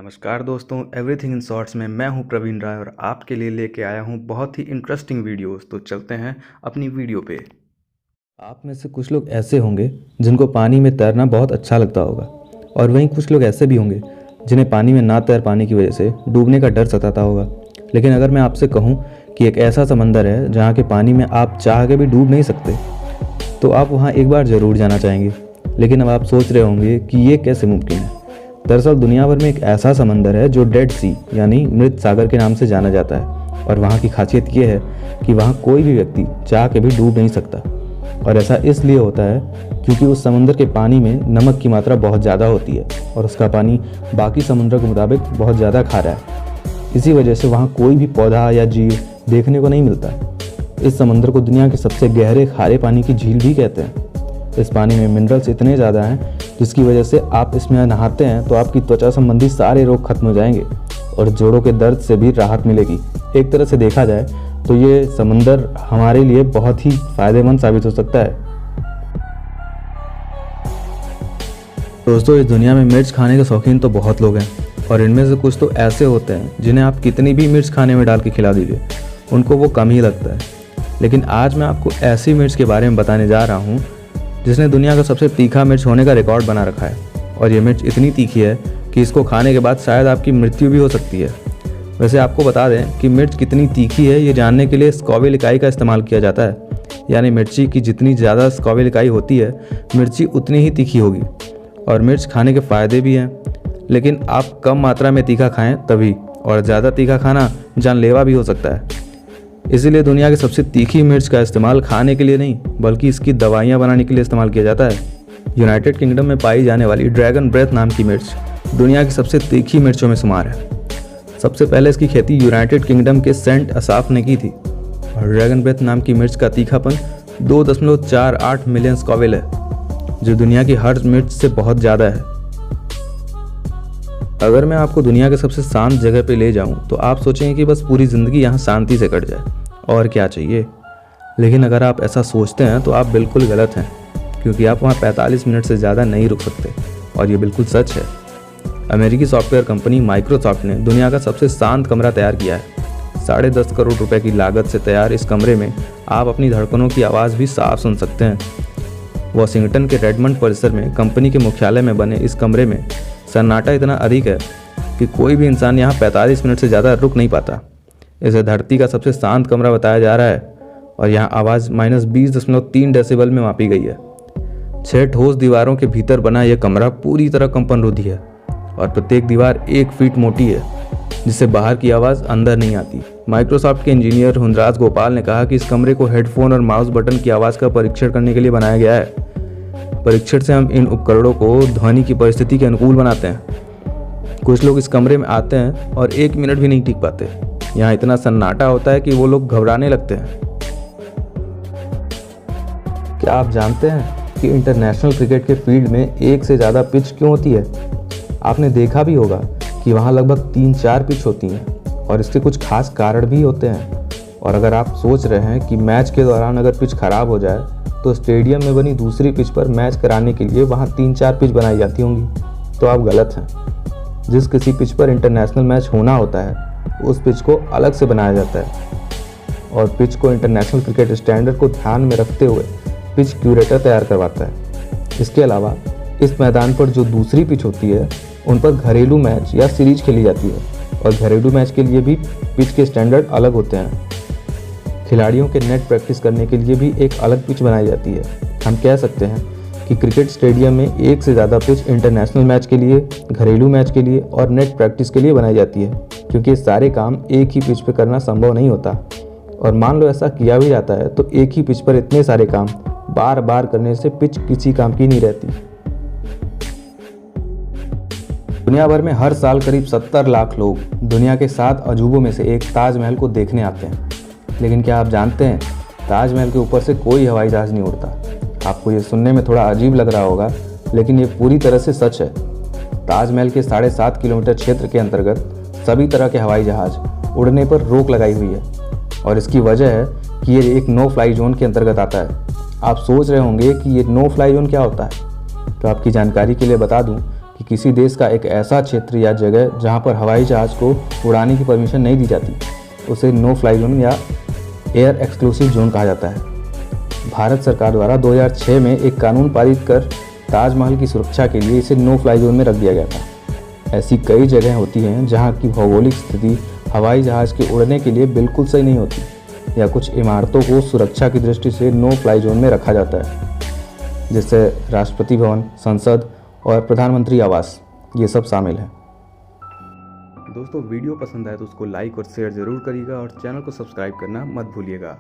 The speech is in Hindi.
नमस्कार दोस्तों, एवरीथिंग इन शॉर्ट्स में मैं हूं प्रवीण राय और आपके लिए लेके आया हूं बहुत ही इंटरेस्टिंग वीडियोस। तो चलते हैं अपनी वीडियो पे। आप में से कुछ लोग ऐसे होंगे जिनको पानी में तैरना बहुत अच्छा लगता होगा, और वहीं कुछ लोग ऐसे भी होंगे जिन्हें पानी में ना तैर पाने की वजह से डूबने का डर सताता होगा। लेकिन अगर मैं आपसे कहूं कि एक ऐसा समंदर है जहां के पानी में आप चाह के भी डूब नहीं सकते, तो आप वहां एक बार ज़रूर जाना चाहेंगे। लेकिन अब आप सोच रहे होंगे कि ये कैसे मुमकिन है। दरअसल दुनिया भर में एक ऐसा समंदर है जो डेड सी यानी मृत सागर के नाम से जाना जाता है, और वहाँ की खासियत ये है कि वहाँ कोई भी व्यक्ति चाह के भी डूब नहीं सकता। और ऐसा इसलिए होता है क्योंकि उस समंदर के पानी में नमक की मात्रा बहुत ज़्यादा होती है और उसका पानी बाकी समुद्र के मुताबिक बहुत ज़्यादा खारा है। इसी वजह से वहाँ कोई भी पौधा या जीव देखने को नहीं मिलता। इस समंदर को दुनिया के सबसे गहरे खारे पानी की झील भी कहते हैं। इस पानी में मिनरल्स इतने ज़्यादा हैं जिसकी वजह से आप इसमें नहाते हैं तो आपकी त्वचा संबंधी सारे रोग खत्म हो जाएंगे और जोड़ों के दर्द से भी राहत मिलेगी। एक तरह से देखा जाए तो ये समंदर हमारे लिए बहुत ही फ़ायदेमंद साबित हो सकता है। दोस्तों, इस दुनिया में मिर्च खाने के शौकीन तो बहुत लोग हैं, और इनमें से कुछ तो ऐसे होते हैं जिन्हें आप कितनी भी मिर्च खाने में डाल के खिला दीजिए उनको वो कम ही लगता है। लेकिन आज मैं आपको ऐसी मिर्च के बारे में बताने जा रहा हूँ जिसने दुनिया का सबसे तीखा मिर्च होने का रिकॉर्ड बना रखा है। और ये मिर्च इतनी तीखी है कि इसको खाने के बाद शायद आपकी मृत्यु भी हो सकती है। वैसे आपको बता दें कि मिर्च कितनी तीखी है ये जानने के लिए स्कॉविल इकाई का इस्तेमाल किया जाता है। यानी मिर्ची की जितनी ज़्यादा स्कॉविल इकाई होती है मिर्ची उतनी ही तीखी होगी। और मिर्च खाने के फ़ायदे भी हैं, लेकिन आप कम मात्रा में तीखा खाएँ तभी, और ज़्यादा तीखा खाना जानलेवा भी हो सकता है। इसीलिए दुनिया की सबसे तीखी मिर्च का इस्तेमाल खाने के लिए नहीं बल्कि इसकी दवाइयाँ बनाने के लिए इस्तेमाल किया जाता है। यूनाइटेड किंगडम में पाई जाने वाली ड्रैगन ब्रेथ नाम की मिर्च दुनिया की सबसे तीखी मिर्चों में शुमार है। सबसे पहले इसकी खेती यूनाइटेड किंगडम के सेंट असाफ ने की थी, और ड्रैगन ब्रेथ नाम की मिर्च का तीखापन 2.48 मिलियन स्कॉविल है, जो दुनिया की हर मिर्च से बहुत ज़्यादा है। अगर मैं आपको दुनिया के सबसे शांत जगह पे ले जाऊं तो आप सोचेंगे कि बस पूरी ज़िंदगी यहाँ शांति से कट जाए, और क्या चाहिए। लेकिन अगर आप ऐसा सोचते हैं तो आप बिल्कुल गलत हैं, क्योंकि आप वहाँ 45 मिनट से ज़्यादा नहीं रुक सकते, और ये बिल्कुल सच है। अमेरिकी सॉफ्टवेयर कंपनी माइक्रोसॉफ्ट ने दुनिया का सबसे शांत कमरा तैयार किया है। 10.5 करोड़ रुपए की लागत से तैयार इस कमरे में आप अपनी धड़कनों की आवाज़ भी साफ सुन सकते हैं। वॉशिंगटन के रेडमंड परिसर में कंपनी के मुख्यालय में बने इस कमरे में सन्नाटा इतना अधिक है कि कोई भी इंसान यहाँ 45 मिनट से ज़्यादा रुक नहीं पाता। इसे धरती का सबसे शांत कमरा बताया जा रहा है, और यहाँ आवाज़ -20.3 डेसिबल में मापी गई है। 6 ठोस दीवारों के भीतर बना यह कमरा पूरी तरह कंपनरोधी है, और प्रत्येक दीवार 1 फीट मोटी है, जिससे बाहर की आवाज़ अंदर नहीं आती। माइक्रोसॉफ्ट के इंजीनियर हुनराज गोपाल ने कहा कि इस कमरे को हेडफोन और माउस बटन की आवाज़ का परीक्षण करने के लिए बनाया गया है। परीक्षण से हम इन उपकरणों को ध्वनि की परिस्थिति के अनुकूल बनाते हैं। कुछ लोग इस कमरे में आते हैं और 1 मिनट भी नहीं टिक पाते। यहाँ इतना सन्नाटा होता है कि वो लोग घबराने लगते हैं। क्या आप जानते हैं कि इंटरनेशनल क्रिकेट के फील्ड में 1 से ज़्यादा पिच क्यों होती है? आपने देखा भी होगा कि वहाँ लगभग 3-4 पिच होती हैं, और इसके कुछ खास कारण भी होते हैं। और अगर आप सोच रहे हैं कि मैच के दौरान अगर पिच खराब हो जाए तो स्टेडियम में बनी दूसरी पिच पर मैच कराने के लिए वहाँ 3-4 पिच बनाई जाती होंगी, तो आप गलत हैं। जिस किसी पिच पर इंटरनेशनल मैच होना होता है उस पिच को अलग से बनाया जाता है, और पिच को इंटरनेशनल क्रिकेट स्टैंडर्ड को ध्यान में रखते हुए पिच क्यूरेटर तैयार करवाता है। इसके अलावा इस मैदान पर जो दूसरी पिच होती है उन पर घरेलू मैच या सीरीज खेली जाती है, और घरेलू मैच के लिए भी पिच के स्टैंडर्ड अलग होते हैं। खिलाड़ियों के नेट प्रैक्टिस करने के लिए भी एक अलग पिच बनाई जाती है। हम कह सकते हैं कि क्रिकेट स्टेडियम में 1 से ज़्यादा पिच इंटरनेशनल मैच के लिए, घरेलू मैच के लिए और नेट प्रैक्टिस के लिए बनाई जाती है, क्योंकि ये सारे काम एक ही पिच पर करना संभव नहीं होता। और मान लो ऐसा किया भी जाता है तो एक ही पिच पर इतने सारे काम बार बार करने से पिच किसी काम की नहीं रहती। दुनिया भर में हर साल करीब 70 लाख लोग दुनिया के 7 अजूबों में से एक ताजमहल को देखने आते हैं। लेकिन क्या आप जानते हैं, ताजमहल के ऊपर से कोई हवाई जहाज़ नहीं उड़ता। आपको ये सुनने में थोड़ा अजीब लग रहा होगा, लेकिन ये पूरी तरह से सच है। ताजमहल के 7.5 किलोमीटर क्षेत्र के अंतर्गत सभी तरह के हवाई जहाज़ उड़ने पर रोक लगाई हुई है, और इसकी वजह है कि ये एक नो फ्लाई जोन के अंतर्गत आता है। आप सोच रहे होंगे कि ये नो फ्लाई जोन क्या होता है, तो आपकी जानकारी के लिए बता दूं कि किसी देश का एक ऐसा क्षेत्र या जगह जहां पर हवाई जहाज़ को उड़ाने की परमिशन नहीं दी जाती उसे नो फ्लाई जोन या एयर एक्सक्लूसिव जोन कहा जाता है। भारत सरकार द्वारा 2006 में एक कानून पारित कर ताजमहल की सुरक्षा के लिए इसे नो फ्लाई जोन में रख दिया गया था। ऐसी कई जगह होती हैं जहां की भौगोलिक स्थिति हवाई जहाज़ के उड़ने के लिए बिल्कुल सही नहीं होती या कुछ इमारतों को सुरक्षा की दृष्टि से नो फ्लाई जोन में रखा जाता है, जिससे राष्ट्रपति भवन, संसद और प्रधानमंत्री आवास ये सब शामिल है। दोस्तों वीडियो पसंद आए तो उसको लाइक और शेयर ज़रूर करिएगा और चैनल को सब्सक्राइब करना मत भूलिएगा।